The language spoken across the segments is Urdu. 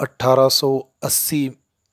1880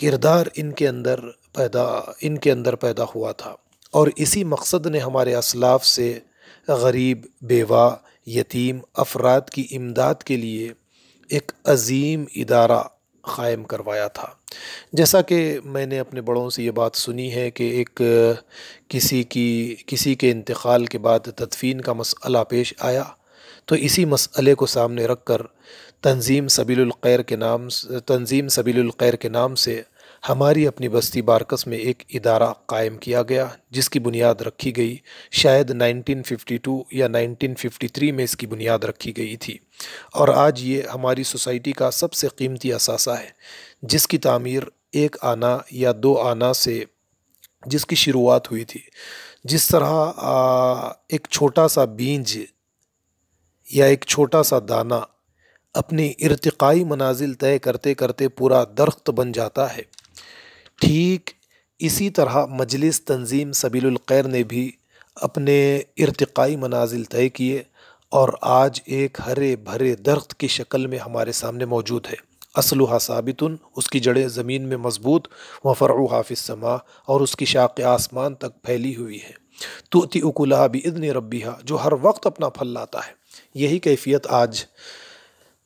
کردار ان کے اندر پیدا ہوا تھا، اور اسی مقصد نے ہمارے اسلاف سے غریب، بیوہ، یتیم افراد کی امداد کے لیے ایک عظیم ادارہ قائم کروایا تھا۔ جیسا کہ میں نے اپنے بڑوں سے یہ بات سنی ہے کہ کسی کے انتقال کے بعد تدفین کا مسئلہ پیش آیا، تو اسی مسئلے کو سامنے رکھ کر تنظیم سبیل الخیر کے نام سے ہماری اپنی بستی بارکس میں ایک ادارہ قائم کیا گیا، جس کی بنیاد رکھی گئی شاید 1952 یا 1953 میں اس کی بنیاد رکھی گئی تھی، اور آج یہ ہماری سوسائٹی کا سب سے قیمتی اثاثہ ہے، جس کی تعمیر 1 آنا یا 2 آنا سے جس کی شروعات ہوئی تھی۔ جس طرح ایک چھوٹا سا بیج یا ایک چھوٹا سا دانہ اپنی ارتقائی منازل طے کرتے کرتے پورا درخت بن جاتا ہے، ٹھیک اسی طرح مجلس تنظیم سبیل الخیر نے بھی اپنے ارتقائی منازل طے کیے، اور آج ایک ہرے بھرے درخت کی شکل میں ہمارے سامنے موجود ہے۔ اصلھا ثابت، اس کی جڑیں زمین میں مضبوط، وفرعھا فی السماء، اور اس کی شاخیں آسمان تک پھیلی ہوئی ہے۔ تؤتی اکلھا باذن ربھا، جو ہر وقت اپنا پھل لاتا ہے۔ یہی کیفیت آج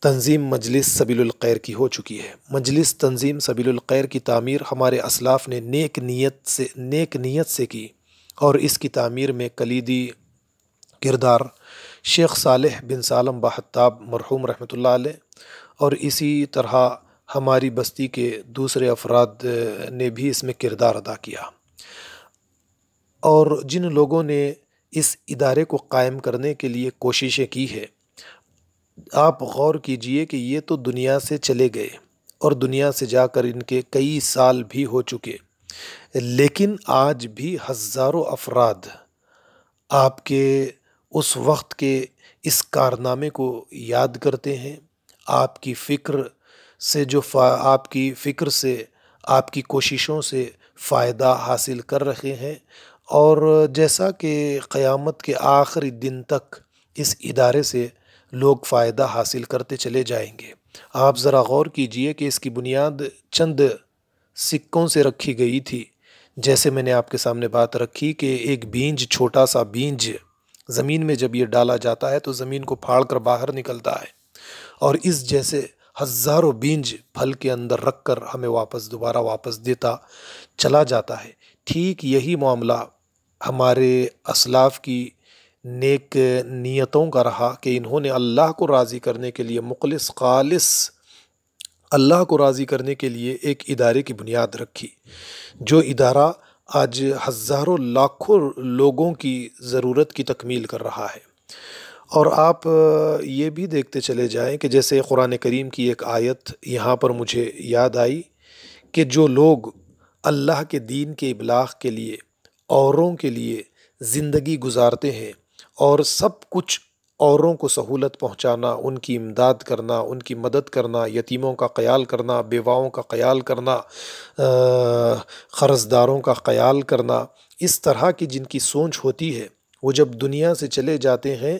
تنظیم مجلس سبیل الخیر کی ہو چکی ہے۔ مجلس تنظیم سبیل الخیر کی تعمیر ہمارے اسلاف نے نیک نیت سے کی، اور اس کی تعمیر میں کلیدی کردار شیخ صالح بن سالم باحتاب مرحوم رحمۃ اللہ علیہ، اور اسی طرح ہماری بستی کے دوسرے افراد نے بھی اس میں کردار ادا کیا، اور جن لوگوں نے اس ادارے کو قائم کرنے کے لیے کوششیں کی ہے، آپ غور کیجئے کہ یہ تو دنیا سے چلے گئے، اور دنیا سے جا کر ان کے کئی سال بھی ہو چکے، لیکن آج بھی ہزاروں افراد آپ کے اس وقت کے اس کارنامے کو یاد کرتے ہیں، آپ کی فکر سے آپ کی کوششوں سے فائدہ حاصل کر رہے ہیں، اور جیسا کہ قیامت کے آخری دن تک اس ادارے سے لوگ فائدہ حاصل کرتے چلے جائیں گے۔ آپ ذرا غور کیجئے کہ اس کی بنیاد چند سکوں سے رکھی گئی تھی، جیسے میں نے آپ کے سامنے بات رکھی کہ ایک بیج، چھوٹا سا بیج زمین میں جب یہ ڈالا جاتا ہے تو زمین کو پھاڑ کر باہر نکلتا ہے، اور اس جیسے ہزاروں بیج پھل کے اندر رکھ کر ہمیں دوبارہ واپس دیتا چلا جاتا ہے۔ ٹھیک یہی معاملہ ہمارے اسلاف کی نیک نیتوں کا رہا کہ انہوں نے اللہ کو راضی کرنے کے لیے مخلص خالص اللہ کو راضی کرنے کے لیے ایک ادارے کی بنیاد رکھی، جو ادارہ آج ہزاروں لاکھوں لوگوں کی ضرورت کی تکمیل کر رہا ہے۔ اور آپ یہ بھی دیکھتے چلے جائیں کہ جیسے قرآن کریم کی ایک آیت یہاں پر مجھے یاد آئی کہ جو لوگ اللہ کے دین کے ابلاغ کے لیے اوروں کے لیے زندگی گزارتے ہیں، اور سب کچھ اوروں کو سہولت پہنچانا، ان کی امداد کرنا، ان کی مدد کرنا، یتیموں کا خیال کرنا، بیواؤں کا خیال کرنا، قرض داروں کا خیال کرنا، اس طرح کی جن کی سوچ ہوتی ہے، وہ جب دنیا سے چلے جاتے ہیں،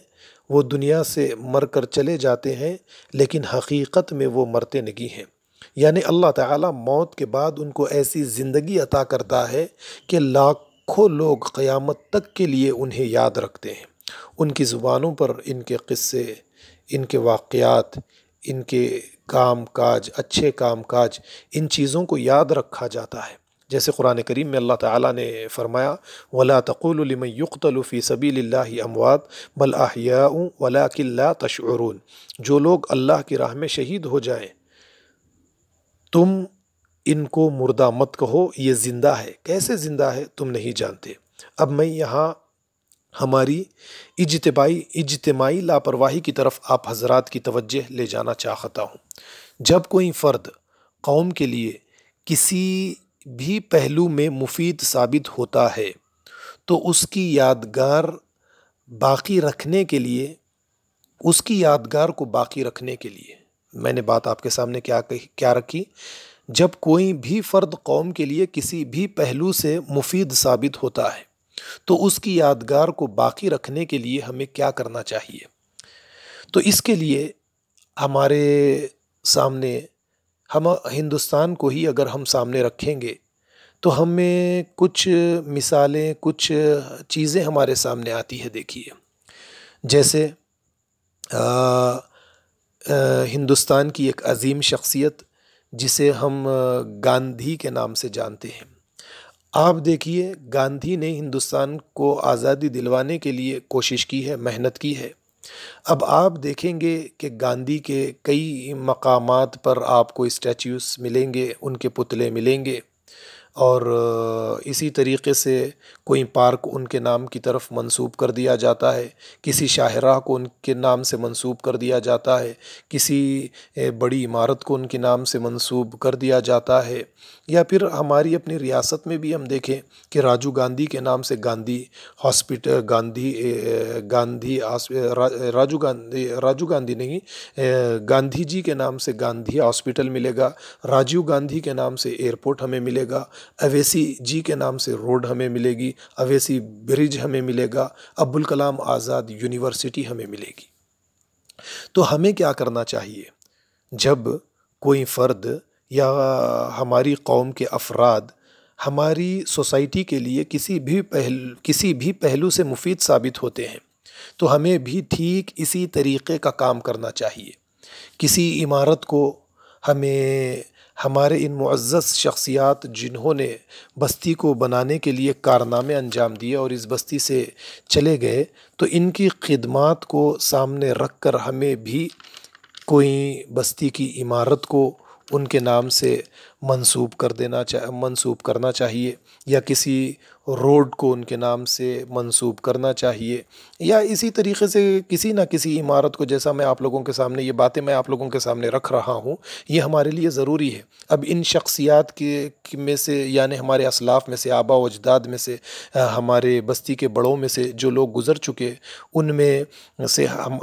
وہ دنیا سے مر کر چلے جاتے ہیں، لیکن حقیقت میں وہ مرتے نہیں ہیں۔ یعنی اللہ تعالیٰ موت کے بعد ان کو ایسی زندگی عطا کرتا ہے کہ لاکھوں لوگ قیامت تک کے لیے انہیں یاد رکھتے ہیں، ان کی زبانوں پر ان کے قصے، ان کے واقعات، ان کے کام کاج، اچھے کام کاج، ان چیزوں کو یاد رکھا جاتا ہے۔ جیسے قرآن کریم میں اللہ تعالیٰ نے فرمایا وَلَا تَقُولُوا لِمَن يُقْتَلُ فِي سَبِيلِ اللَّهِ أَمْوَاتٌ بَلْ أَحْيَاءٌ وَلَكِن لَا تَشْعُرُونَ، جو لوگ اللہ کی راہ میں شہید ہو جائیں تم ان کو مردہ مت کہو، یہ زندہ ہے۔ کیسے زندہ ہے تم نہیں جانتے۔ اب میں یہاں ہماری اجتماعی لاپرواہی کی طرف آپ حضرات کی توجہ لے جانا چاہتا ہوں۔ جب کوئی فرد قوم کے لیے کسی بھی پہلو میں مفید ثابت ہوتا ہے تو اس کی یادگار کو باقی رکھنے کے لیے میں نے بات آپ کے سامنے کیا رکھی، جب کوئی بھی فرد قوم کے لیے کسی بھی پہلو سے مفید ثابت ہوتا ہے تو اس کی یادگار کو باقی رکھنے کے لیے ہمیں کیا کرنا چاہیے؟ تو اس کے لیے ہمارے سامنے ہم ہندوستان کو ہی اگر ہم سامنے رکھیں گے تو ہمیں کچھ مثالیں، کچھ چیزیں ہمارے سامنے آتی ہے. دیکھیے، جیسے ہندوستان کی ایک عظیم شخصیت جسے ہم گاندھی کے نام سے جانتے ہیں. آپ دیکھیے، گاندھی نے ہندوستان کو آزادی دلوانے کے لیے کوشش کی ہے، محنت کی ہے. اب آپ دیکھیں گے کہ گاندھی کے کئی مقامات پر آپ کو اسٹیچوز ملیں گے، ان کے پتلے ملیں گے، اور اسی طریقے سے کوئی پارک ان کے نام کی طرف منسوب کر دیا جاتا ہے، کسی شاہراہ کو ان کے نام سے منسوب کر دیا جاتا ہے، کسی بڑی عمارت کو ان کے نام سے منسوب کر دیا جاتا ہے. یا پھر ہماری اپنی ریاست میں بھی ہم دیکھیں کہ راجیو گاندھی کے نام سے گاندھی ہاسپٹل، راجیو گاندھی نہیں، گاندھی جی کے نام سے گاندھی ہاسپٹل ملے گا. راجیو گاندھی کے نام سے ایئرپورٹ ہمیں ملے گا. اویسی جی کے نام سے روڈ ہمیں ملے گی، اویسی برج ہمیں ملے گا. ابوالکلام آزاد یونیورسٹی ہمیں ملے گی. تو ہمیں کیا کرنا چاہیے؟ جب کوئی فرد یا ہماری قوم کے افراد ہماری سوسائٹی کے لیے کسی بھی پہلو سے مفید ثابت ہوتے ہیں تو ہمیں بھی ٹھیک اسی طریقے کا کام کرنا چاہیے. کسی عمارت کو ہمیں ہمارے ان معزز شخصیات جنہوں نے بستی کو بنانے کے لیے کارنامے انجام دیے اور اس بستی سے چلے گئے، تو ان کی خدمات کو سامنے رکھ کر ہمیں بھی کوئی بستی کی عمارت کو ان کے نام سے منسوب کرنا چاہیے، یا کسی روڈ کو ان کے نام سے منسوب کرنا چاہیے، یا اسی طریقے سے کسی نہ کسی عمارت کو. جیسا میں آپ لوگوں کے سامنے یہ باتیں میں آپ لوگوں کے سامنے رکھ رہا ہوں، یہ ہمارے لیے ضروری ہے. اب ان شخصیات میں سے، یعنی ہمارے اسلاف میں سے، آبا و اجداد میں سے، ہمارے بستی کے بڑوں میں سے جو لوگ گزر چکے، ان میں سے ہم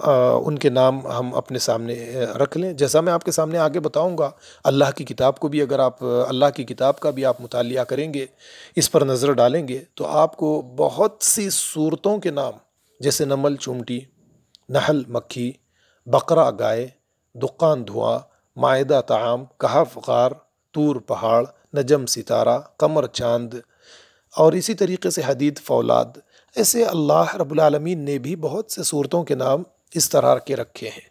ان کے نام ہم اپنے سامنے رکھ لیں. جیسا میں آپ کے سامنے آگے بتاؤں گا، اللہ کی کتاب کو بھی، اگر آپ اللہ کی کتاب کا بھی آپ مطالعہ کریں گے، اس پر نظر ڈالیں گے، تو آپ کو بہت سی صورتوں کے نام، جیسے نمل چونٹی، نحل مکھی، بقرہ گائے، دخان دھواں، مائدہ طعام، کہف غار، طور پہاڑ، نجم ستارہ، قمر چاند، اور اسی طریقے سے حدید فولاد، ایسے اللہ رب العالمین نے بھی بہت سے صورتوں کے نام اس طرح کے رکھے ہیں.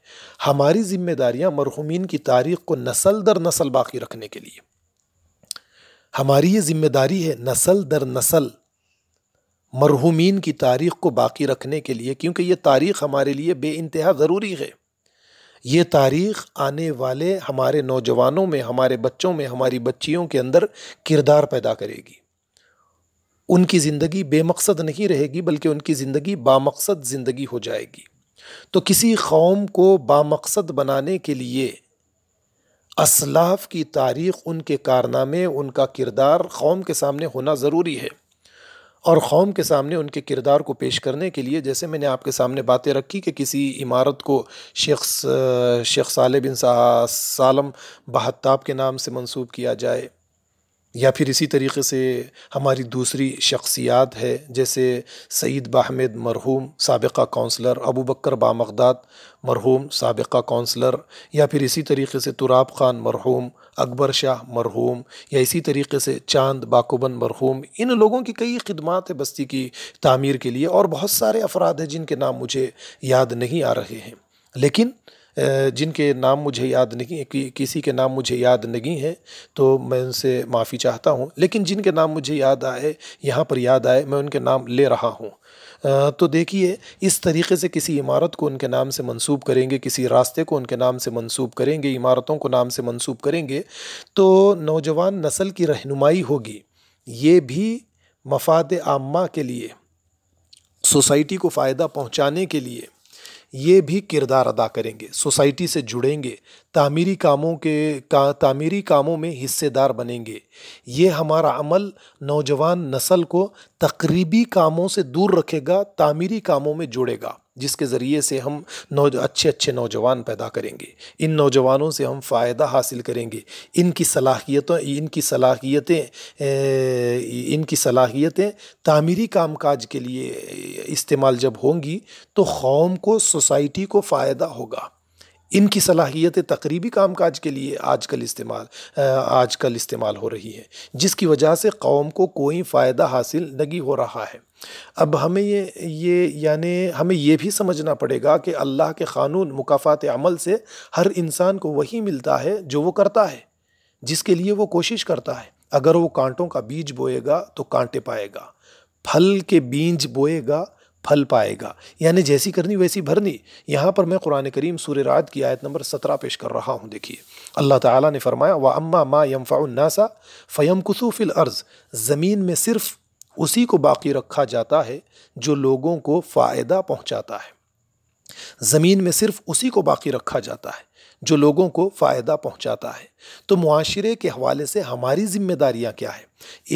ہماری ذمہ داریاں مرحومین کی تاریخ کو نسل در نسل باقی رکھنے کے لیے. ہماری یہ ذمہ داری ہے نسل در نسل مرحومین کی تاریخ کو باقی رکھنے کے لیے، کیونکہ یہ تاریخ ہمارے لیے بے انتہا ضروری ہے. یہ تاریخ آنے والے ہمارے نوجوانوں میں، ہمارے بچوں میں، ہماری بچیوں کے اندر کردار پیدا کرے گی. ان کی زندگی بے مقصد نہیں رہے گی، بلکہ ان کی زندگی بامقصد زندگی ہو جائے گی. تو کسی قوم کو بامقصد بنانے کے لیے اسلاف کی تاریخ، ان کے کارنامے، ان کا کردار قوم کے سامنے ہونا ضروری ہے. اور قوم کے سامنے ان کے کردار کو پیش کرنے کے لیے، جیسے میں نے آپ کے سامنے باتیں رکھی کہ کسی عمارت کو شیخ صالح بن سالم بہتاب کے نام سے منسوب کیا جائے، یا پھر اسی طریقے سے ہماری دوسری شخصیات ہے، جیسے سعید باحمد مرحوم سابقہ کونسلر، ابو بکر بامغداد مرحوم سابقہ کونسلر، یا پھر اسی طریقے سے تراب خان مرحوم، اکبر شاہ مرحوم، یا اسی طریقے سے چاند باکوبند مرحوم. ان لوگوں کی کئی خدمات ہیں بستی کی تعمیر کے لیے، اور بہت سارے افراد ہیں جن کے نام مجھے یاد نہیں آ رہے ہیں، لیکن جن کے نام مجھے یاد نہیں، کسی کے نام مجھے یاد نہیں ہے تو میں ان سے معافی چاہتا ہوں. لیکن جن کے نام مجھے یاد آئے، یہاں پر یاد آئے، میں ان کے نام لے رہا ہوں. تو دیکھیے، اس طریقے سے کسی عمارت کو ان کے نام سے منسوب کریں گے، کسی راستے کو ان کے نام سے منسوب کریں گے، عمارتوں کو نام سے منسوب کریں گے، تو نوجوان نسل کی رہنمائی ہوگی. یہ بھی مفاد عامہ کے لیے، سوسائٹی کو فائدہ پہنچانے کے لیے یہ بھی کردار ادا کریں گے، سوسائٹی سے جڑیں گے، تعمیری کاموں میں حصے دار بنیں گے. یہ ہمارا عمل نوجوان نسل کو تقریبی کاموں سے دور رکھے گا، تعمیری کاموں میں جوڑے گا، جس کے ذریعے سے ہم اچھے نوجوان پیدا کریں گے. ان نوجوانوں سے ہم فائدہ حاصل کریں گے. ان کی صلاحیتیں تعمیری کام کاج کے لیے استعمال جب ہوں گی تو قوم کو، سوسائٹی کو فائدہ ہوگا. ان کی صلاحیت تقریبی کام کاج کے لیے آج کل استعمال ہو رہی ہے، جس کی وجہ سے قوم کو کوئی فائدہ حاصل نہیں ہو رہا ہے۔ اب ہمیں ہمیں یہ بھی سمجھنا پڑے گا کہ اللہ کے قانون مکافات عمل سے ہر انسان کو وہی ملتا ہے جو وہ کرتا ہے، جس کے لیے وہ کوشش کرتا ہے۔ اگر وہ کانٹوں کا بیج بوئے گا تو کانٹے پائے گا، پھل کے بیج بوئے گا پھل پائے گا، یعنی جیسی کرنی ویسی بھرنی۔ یہاں پر میں قرآن کریم سورہ رعد کی آیت نمبر 17 پیش کر رہا ہوں، دیکھیے اللہ تعالیٰ نے فرمایا وَأَمَّا مَا يَنْفَعُ النَّاسَ فَيَمْكُثُ فِي الْأَرْضِ، زمین میں صرف اسی کو باقی رکھا جاتا ہے جو لوگوں کو فائدہ پہنچاتا ہے، زمین میں صرف اسی کو باقی رکھا جاتا ہے جو لوگوں کو فائدہ پہنچاتا ہے۔ تو معاشرے کے حوالے سے ہماری ذمہ داریاں کیا ہیں؟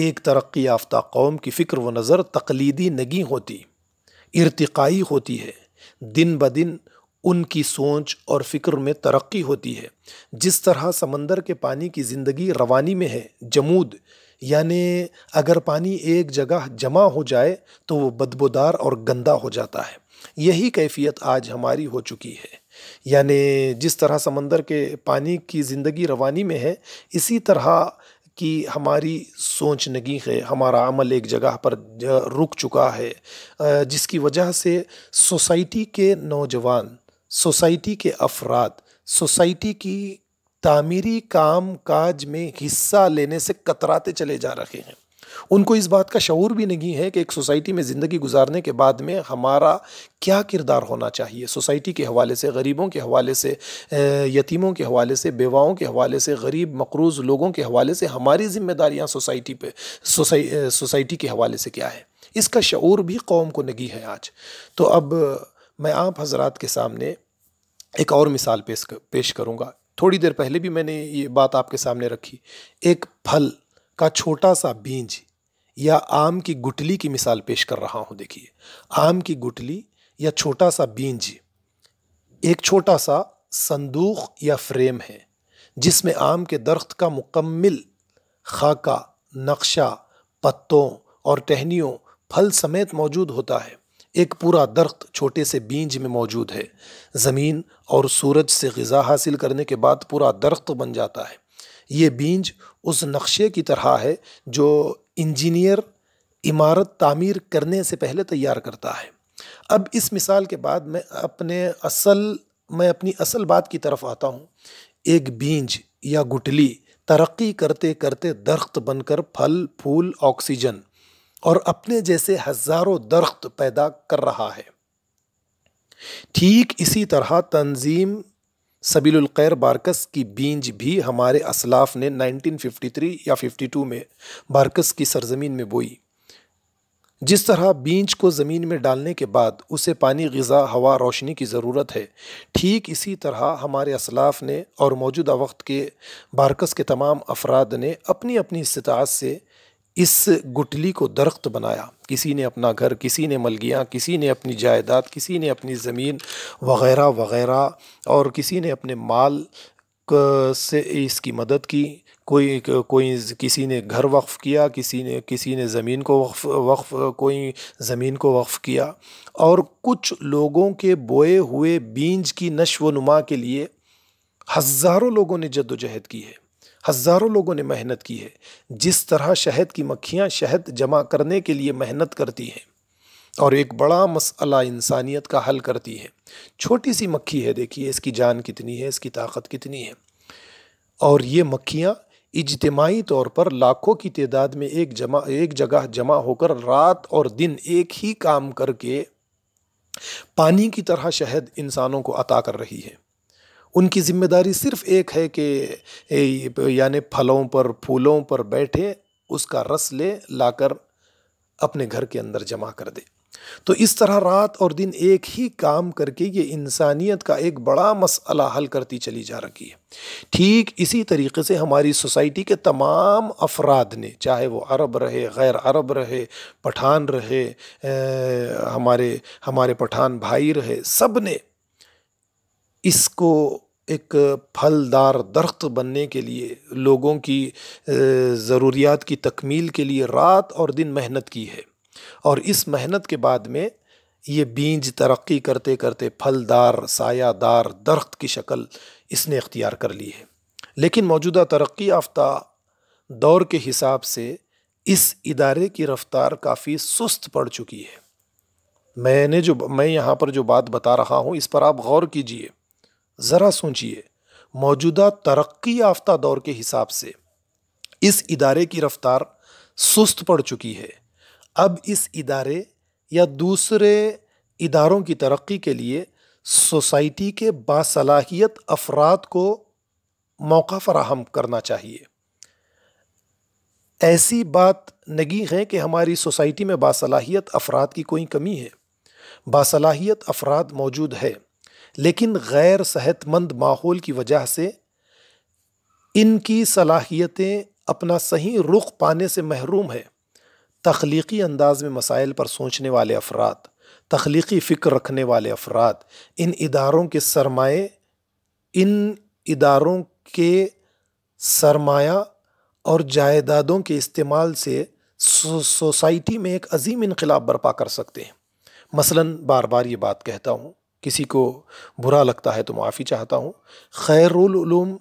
ایک ترقی یافتہ قوم کی فکر و نظر تقلیدی نہیں ہوتی، ارتقائی ہوتی ہے۔ دن بدن ان کی سوچ اور فکر میں ترقی ہوتی ہے۔ جس طرح سمندر کے پانی کی زندگی روانی میں ہے، جمود، یعنی اگر پانی ایک جگہ جمع ہو جائے تو وہ بدبودار اور گندا ہو جاتا ہے، یہی کیفیت آج ہماری ہو چکی ہے۔ یعنی جس طرح سمندر کے پانی کی زندگی روانی میں ہے، اسی طرح کی ہماری سوچ نگی ہے، ہمارا عمل ایک جگہ پر رک چکا ہے، جس کی وجہ سے سوسائٹی کے نوجوان، سوسائٹی کے افراد، سوسائٹی کی تعمیری کام کاج میں حصہ لینے سے کتراتے چلے جا رہے ہیں۔ ان کو اس بات کا شعور بھی نہیں ہے کہ ایک سوسائٹی میں زندگی گزارنے کے بعد میں ہمارا کیا کردار ہونا چاہیے، سوسائٹی کے حوالے سے، غریبوں کے حوالے سے، یتیموں کے حوالے سے، بیواؤں کے حوالے سے، غریب مقروض لوگوں کے حوالے سے ہماری ذمہ داریاں سوسائٹی کے حوالے سے کیا ہے، اس کا شعور بھی قوم کو نہیں ہے آج۔ تو اب میں آپ حضرات کے سامنے ایک اور مثال پیش کروں گا۔ تھوڑی دیر پہلے بھی میں نے یہ بات آپ کے سامنے رکھی، ایک پھل کا چھوٹا سا بیج یا آم کی گٹلی کی مثال پیش کر رہا ہوں۔ دیکھیے آم کی گٹلی یا چھوٹا سا بیج ایک چھوٹا سا صندوق یا فریم ہے جس میں آم کے درخت کا مکمل خاکہ، نقشہ، پتوں اور ٹہنیوں پھل سمیت موجود ہوتا ہے۔ ایک پورا درخت چھوٹے سے بیج میں موجود ہے۔ زمین اور سورج سے غذا حاصل کرنے کے بعد پورا درخت بن جاتا ہے۔ یہ بیج اس نقشے کی طرح ہے جو انجینئر عمارت تعمیر کرنے سے پہلے تیار کرتا ہے۔ اب اس مثال کے بعد میں اپنی اصل بات کی طرف آتا ہوں۔ ایک بیج یا گٹلی ترقی کرتے کرتے درخت بن کر پھل، پھول، آکسیجن اور اپنے جیسے ہزاروں درخت پیدا کر رہا ہے۔ ٹھیک اسی طرح تنظیم سبیل الخیر بارکس کی بیج بھی ہمارے اسلاف نے 1953 یا 52 میں بارکس کی سرزمین میں بوئی۔ جس طرح بیج کو زمین میں ڈالنے کے بعد اسے پانی، غذا، ہوا، روشنی کی ضرورت ہے، ٹھیک اسی طرح ہمارے اسلاف نے اور موجودہ وقت کے بارکس کے تمام افراد نے اپنی اپنی استطاعت سے اس گٹلی کو درخت بنایا۔ کسی نے اپنا گھر، کسی نے ملگیاں، کسی نے اپنی جائیداد، کسی نے اپنی زمین وغیرہ وغیرہ، اور کسی نے اپنے مال سے اس کی مدد کی۔ کسی نے گھر وقف کیا، کسی نے زمین کو کوئی زمین کو وقف کیا، اور کچھ لوگوں کے بوئے ہوئے بیج کی نشو و نما کے لیے ہزاروں لوگوں نے جد و جہد کی ہے، ہزاروں لوگوں نے محنت کی ہے۔ جس طرح شہد کی مکھیاں شہد جمع کرنے کے لیے محنت کرتی ہیں اور ایک بڑا مسئلہ انسانیت کا حل کرتی ہے۔ چھوٹی سی مکھی ہے، دیکھیے اس کی جان کتنی ہے، اس کی طاقت کتنی ہے، اور یہ مکھیاں اجتماعی طور پر لاکھوں کی تعداد میں ایک جگہ جمع ہو کر رات اور دن ایک ہی کام کر کے پانی کی طرح شہد انسانوں کو عطا کر رہی ہے۔ ان کی ذمہ داری صرف ایک ہے کہ یعنی پھلوں پر، پھولوں پر بیٹھے اس کا رس لا کر اپنے گھر کے اندر جمع کر دے۔ تو اس طرح رات اور دن ایک ہی کام کر کے یہ انسانیت کا ایک بڑا مسئلہ حل کرتی چلی جا رہی ہے۔ ٹھیک اسی طریقے سے ہماری سوسائٹی کے تمام افراد نے، چاہے وہ عرب رہے، غیر عرب رہے، پٹھان رہے، ہمارے پٹھان بھائی رہے، سب نے اس کو ایک پھلدار درخت بننے کے لیے، لوگوں کی ضروریات کی تکمیل کے لیے رات اور دن محنت کی ہے، اور اس محنت کے بعد میں یہ بیج ترقی کرتے کرتے پھلدار سایہ دار درخت کی شکل اس نے اختیار کر لی ہے، لیکن موجودہ ترقی یافتہ دور کے حساب سے اس ادارے کی رفتار کافی سست پڑ چکی ہے۔ میں یہاں پر جو بات بتا رہا ہوں اس پر آپ غور کیجئے، ذرا سوچئے۔ موجودہ ترقی یافتہ دور کے حساب سے اس ادارے کی رفتار سست پڑ چکی ہے۔ اب اس ادارے یا دوسرے اداروں کی ترقی کے لیے سوسائٹی کے باصلاحیت افراد کو موقع فراہم کرنا چاہیے۔ ایسی بات نہیں ہے کہ ہماری سوسائٹی میں باصلاحیت افراد کی کوئی کمی ہے، باصلاحیت افراد موجود ہے، لیکن غیر صحت مند ماحول کی وجہ سے ان کی صلاحیتیں اپنا صحیح رخ پانے سے محروم ہے۔ تخلیقی انداز میں مسائل پر سوچنے والے افراد، تخلیقی فکر رکھنے والے افراد، ان اداروں کے سرمایہ اور جائیدادوں کے استعمال سے سوسائٹی میں ایک عظیم انقلاب برپا کر سکتے ہیں۔ مثلاً بار بار یہ بات کہتا ہوں، کسی کو برا لگتا ہے تو معافی چاہتا ہوں، خیر العلوم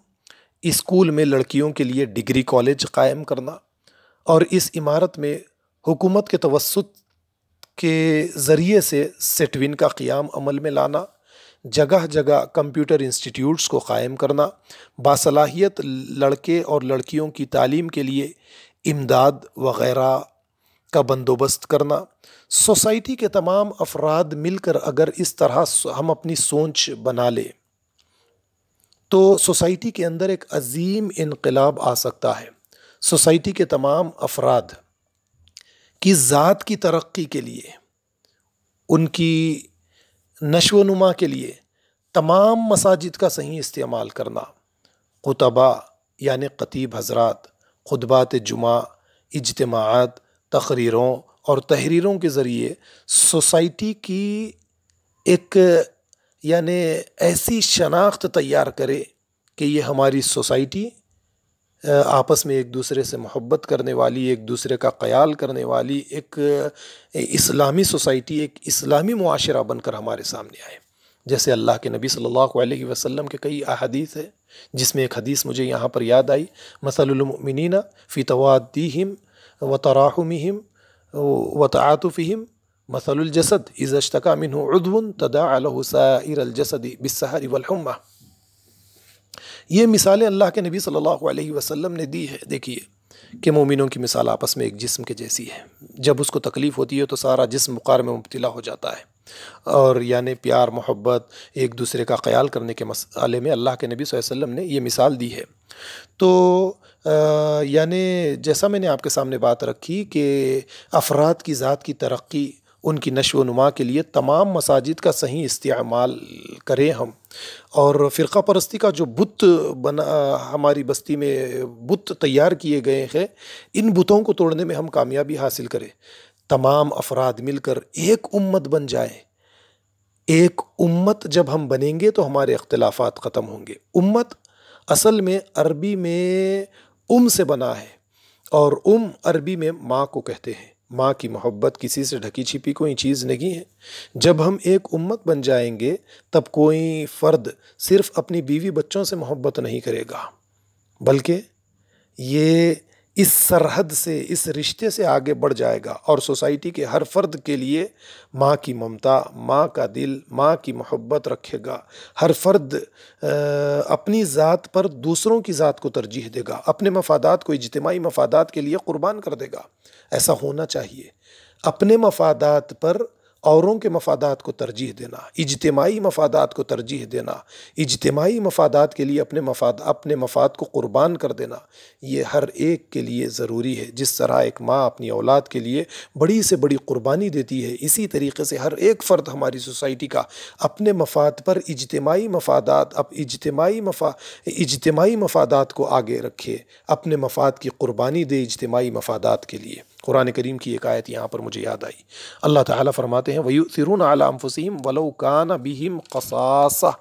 اسکول میں لڑکیوں کے لیے ڈگری کالج قائم کرنا اور اس عمارت میں حکومت کے توسط کے ذریعے سے سیٹوین کا قیام عمل میں لانا، جگہ جگہ کمپیوٹر انسٹیٹیوٹس کو قائم کرنا، باصلاحیت لڑکے اور لڑکیوں کی تعلیم کے لیے امداد وغیرہ کا بندوبست کرنا۔ سوسائٹی کے تمام افراد مل کر اگر اس طرح ہم اپنی سوچ بنا لیں تو سوسائٹی کے اندر ایک عظیم انقلاب آ سکتا ہے۔ سوسائٹی کے تمام افراد کی ذات کی ترقی کے لیے، ان کی نشو و نما کے لیے تمام مساجد کا صحیح استعمال کرنا، خطبہ یعنی خطیب حضرات خطبات جمعہ، اجتماعات، تقریروں اور تحریروں کے ذریعے سوسائٹی کی ایک یعنی ایسی شناخت تیار کرے کہ یہ ہماری سوسائٹی آپس میں ایک دوسرے سے محبت کرنے والی، ایک دوسرے کا خیال کرنے والی ایک اسلامی سوسائٹی، ایک اسلامی معاشرہ بن کر ہمارے سامنے آئے۔ جیسے اللہ کے نبی صلی اللہ علیہ وسلم کے کئی احادیث ہیں، جس میں ایک حدیث مجھے یہاں پر یاد آئی، مثل المؤمنین فی توادیہم وتراحمہم وتعاطفہم مثل الجسد اذا اشتکى منہ عضو تداعى له سائر الجسد بالسہر والحمى۔ یہ مثالیں اللہ کے نبی صلی اللہ علیہ وسلم نے دی ہے۔ دیکھیے کہ مومنوں کی مثال آپس میں ایک جسم کے جیسی ہے، جب اس کو تکلیف ہوتی ہے تو سارا جسم بخار میں مبتلا ہو جاتا ہے، اور یعنی پیار محبت ایک دوسرے کا خیال کرنے کے مسئلے میں اللہ کے نبی صلی اللہ علیہ وسلم نے یہ مثال دی ہے۔ تو یعنی جیسا میں نے آپ کے سامنے بات رکھی کہ افراد کی ذات کی ترقی، ان کی نشو و نما کے لیے تمام مساجد کا صحیح استعمال کریں ہم، اور فرقہ پرستی کا جو بت ہماری بستی میں بت تیار کیے گئے ہیں، ان بتوں کو توڑنے میں ہم کامیابی حاصل کریں، تمام افراد مل کر ایک امت بن جائیں۔ ایک امت جب ہم بنیں گے تو ہمارے اختلافات ختم ہوں گے۔ امت اصل میں عربی میں سے بنا ہے، اور عربی میں ماں کو کہتے ہیں۔ ماں کی محبت کسی سے ڈھکی چھپی کوئی چیز نہیں ہے۔ جب ہم ایک امت بن جائیں گے تب کوئی فرد صرف اپنی بیوی بچوں سے محبت نہیں کرے گا، بلکہ یہ اس سرحد سے، اس رشتے سے آگے بڑھ جائے گا، اور سوسائٹی کے ہر فرد کے لیے ماں کی ممتا، ماں کا دل، ماں کی محبت رکھے گا۔ ہر فرد اپنی ذات پر دوسروں کی ذات کو ترجیح دے گا، اپنے مفادات کو اجتماعی مفادات کے لیے قربان کر دے گا۔ ایسا ہونا چاہیے، اپنے مفادات پر اوروں کے مفادات کو ترجیح دینا، اجتماعی مفادات کو ترجیح دینا، اجتماعی مفادات کے لیے اپنے مفاد کو قربان کر دینا، یہ ہر ایک کے لیے ضروری ہے۔ جس طرح ایک ماں اپنی اولاد کے لیے بڑی سے بڑی قربانی دیتی ہے، اسی طریقے سے ہر ایک فرد ہماری سوسائٹی کا اپنے مفاد پر اجتماعی مفادات کو آگے رکھے، اپنے مفاد کی قربانی دے اجتماعی مفادات کے لیے۔ قرآن کریم کی ایک آیت یہاں پر مجھے یاد آئی، اللہ تعالیٰ فرماتے ہیں وَيُؤْثِرُونَ عَلَىٰ أَنفُسِهِمْ وَلَوْ كَانَ بِهِمْ خَصَاصَةٌ،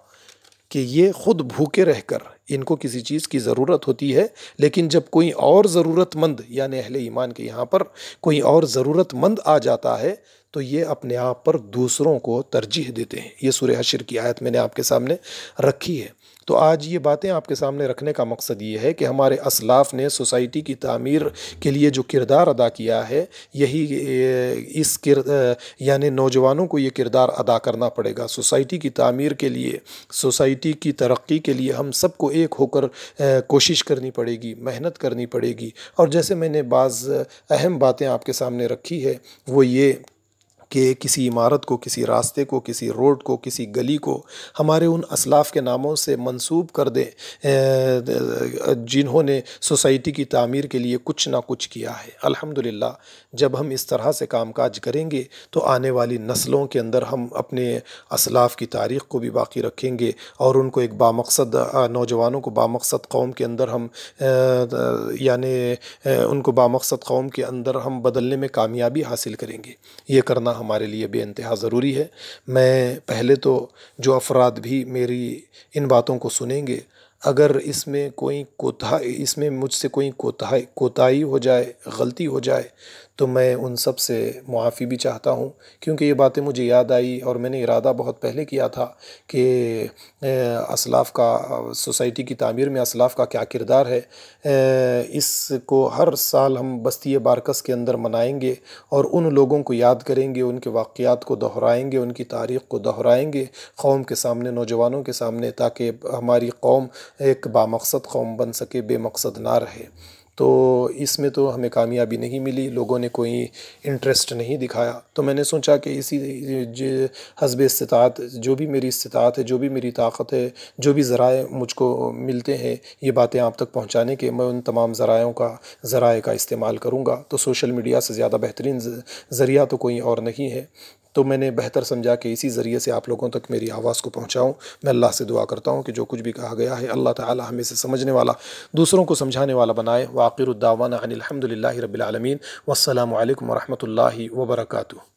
کہ یہ خود بھوکے رہ کر ان کو کسی چیز کی ضرورت ہوتی ہے، لیکن جب کوئی اور ضرورت مند، یعنی اہل ایمان کے یہاں پر کوئی اور ضرورت مند آ جاتا ہے تو یہ اپنے آپ پر دوسروں کو ترجیح دیتے ہیں۔ یہ سورہ حشر کی آیت میں نے آپ کے سامنے رکھی ہے۔ تو آج یہ باتیں آپ کے سامنے رکھنے کا مقصد یہ ہے کہ ہمارے اسلاف نے سوسائٹی کی تعمیر کے لیے جو کردار ادا کیا ہے، یہی یعنی نوجوانوں کو یہ کردار ادا کرنا پڑے گا سوسائٹی کی تعمیر کے لیے، سوسائٹی کی ترقی کے لیے ہم سب کو ایک ہو کر کوشش کرنی پڑے گی، محنت کرنی پڑے گی۔ اور جیسے میں نے بعض اہم باتیں آپ کے سامنے رکھی ہے، وہ یہ کہ کسی عمارت کو، کسی راستے کو، کسی روڈ کو، کسی گلی کو ہمارے ان اسلاف کے ناموں سے منسوب کر دیں جنہوں نے سوسائٹی کی تعمیر کے لیے کچھ نہ کچھ کیا ہے۔ الحمدللہ جب ہم اس طرح سے کام کاج کریں گے تو آنے والی نسلوں کے اندر ہم اپنے اسلاف کی تاریخ کو بھی باقی رکھیں گے، اور ان کو ایک بامقصد نوجوانوں کو بامقصد قوم کے اندر ہم یعنی ان کو بامقصد قوم کے اندر ہم بدلنے میں کامیابی حاصل کریں گے۔ یہ کرنا ہمارے لیے بے انتہا ضروری ہے۔ میں پہلے تو جو افراد بھی میری ان باتوں کو سنیں گے، اگر اس میں مجھ سے کوئی کوتاہی ہو جائے، غلطی ہو جائے، تو میں ان سب سے معافی بھی چاہتا ہوں، کیونکہ یہ باتیں مجھے یاد آئی اور میں نے ارادہ بہت پہلے کیا تھا کہ اسلاف کا، سوسائٹی کی تعمیر میں اسلاف کا کیا کردار ہے، اس کو ہر سال ہم بستی بارکس کے اندر منائیں گے اور ان لوگوں کو یاد کریں گے، ان کے واقعات کو دہرائیں گے، ان کی تاریخ کو دہرائیں گے قوم کے سامنے، نوجوانوں کے سامنے، تاکہ ہماری قوم ایک بامقصد قوم بن سکے، بے مقصد نہ رہے۔ تو اس میں تو ہمیں کامیابی نہیں ملی، لوگوں نے کوئی انٹرسٹ نہیں دکھایا، تو میں نے سوچا کہ اسی حسب استطاعت، جو بھی میری استطاعت ہے، جو بھی میری طاقت ہے، جو بھی ذرائع مجھ کو ملتے ہیں یہ باتیں آپ تک پہنچانے کے، میں ان تمام ذرائع کا استعمال کروں گا۔ تو سوشل میڈیا سے زیادہ بہترین ذریعہ تو کوئی اور نہیں ہے، تو میں نے بہتر سمجھا کہ اسی ذریعے سے آپ لوگوں تک میری آواز کو پہنچاؤں۔ میں اللہ سے دعا کرتا ہوں کہ جو کچھ بھی کہا گیا ہے اللہ تعالی ہمیں سے سمجھنے والا، دوسروں کو سمجھانے والا بنائے۔ وآخر الدعوانا ان الحمد للہ رب العالمین، والسلام علیکم ورحمۃ اللہ وبرکاتہ۔